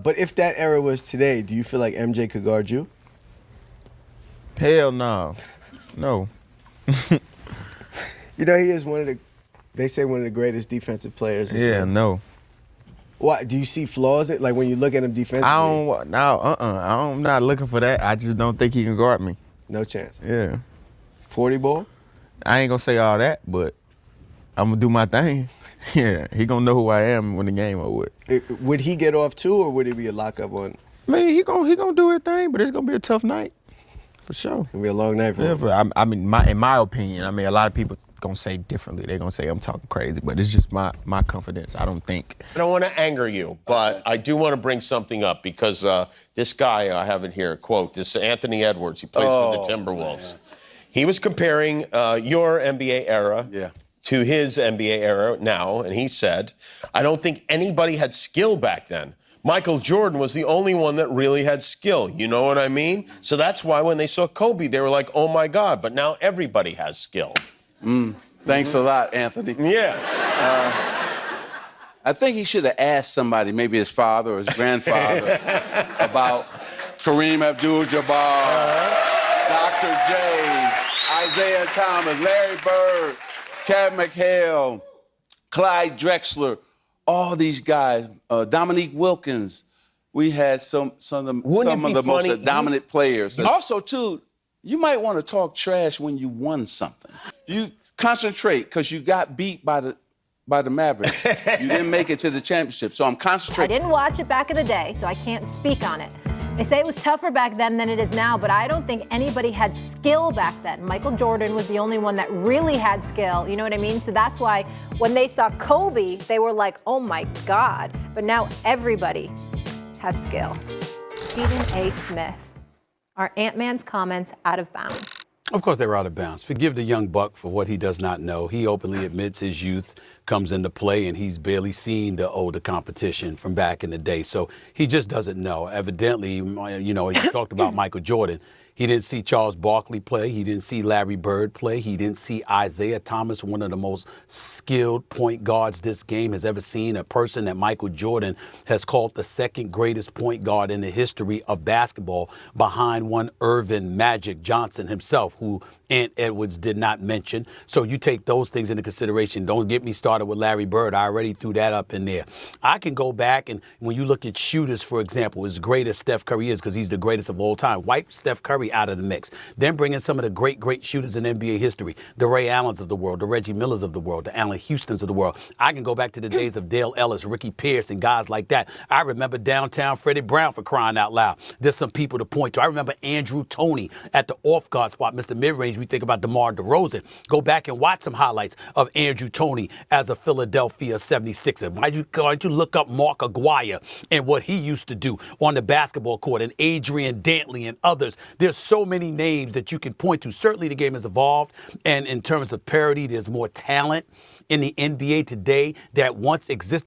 But if that era was today, do you feel like MJ could guard you? Hell no. No. You know, he is they say one of the greatest defensive players. Yeah, no. Why? Do you see flaws? Like when you look at him defensively? I'm not looking for that. I just don't think he can guard me. No chance. Yeah. 40 ball? I ain't gonna say all that, but I'm gonna do my thing. Yeah, he gonna know who I am when the game over with. Would he get off too, or would it be a lockup on? Man, he gonna do his thing, but it's gonna be a tough night, for sure. It's gonna be a long night for him. Yeah, I mean, in my opinion, I mean, a lot of people gonna say differently. They're gonna say I'm talking crazy, but it's just my confidence. I don't think. I don't want to anger you, but I do want to bring something up because this guy I have it here, quote, this is Anthony Edwards. He plays for the Timberwolves. Man. He was comparing your NBA era to his NBA era now, and he said, I don't think anybody had skill back then. Michael Jordan was the only one that really had skill. You know what I mean? So that's why when they saw Kobe, they were like, oh, my God. But now everybody has skill. Thanks a lot, Anthony. Yeah. I think he should have asked somebody, maybe his father or his grandfather, about Kareem Abdul-Jabbar, Dr. J, Isaiah Thomas, Larry Bird, Kevin McHale, Clyde Drexler, all these guys, Dominique Wilkins. We had some of the most dominant players. Also, too, you might want to talk trash when you won something. You concentrate because you got beat by the Mavericks. You didn't make it to the championship, so I'm concentrating. I didn't watch it back in the day, so I can't speak on it. They say it was tougher back then than it is now, but I don't think anybody had skill back then. Michael Jordan was the only one that really had skill, you know what I mean? So that's why when they saw Kobe, they were like, oh my God. But now everybody has skill. Stephen A. Smith, are AntMan's comments out of bounds? Of course they were out of bounds. Forgive the young buck for what he does not know. He openly admits his youth comes into play, and he's barely seen the older competition from back in the day. So he just doesn't know. Evidently, you know, he talked about Michael Jordan. He didn't see Charles Barkley play. He didn't see Larry Bird play. He didn't see Isaiah Thomas, one of the most skilled point guards this game has ever seen, a person that Michael Jordan has called the second greatest point guard in the history of basketball, behind one Irvin Magic Johnson himself, who Ant Edwards did not mention. So you take those things into consideration. Don't get me started with Larry Bird. I already threw that up in there. I can go back, and when you look at shooters, for example, as great as Steph Curry is, because he's the greatest of all time, wipe Steph Curry out of the mix. Then bring in some of the great shooters in NBA history, the Ray Allens of the world, the Reggie Millers of the world, the Allen Houstons of the world. I can go back to the days of Dale Ellis, Ricky Pierce, and guys like that. I remember downtown Freddie Brown, for crying out loud. There's some people to point to. I remember Andrew Toney at the off-guard spot, Mr. Mid-Range. We think about DeMar DeRozan. Go back and watch some highlights of Andrew Toney as a Philadelphia 76er. Why don't you look up Mark Aguirre and what he used to do on the basketball court, and Adrian Dantley and others. There's so many names that you can point to. Certainly the game has evolved, and in terms of parity, there's more talent in the NBA today that once existed.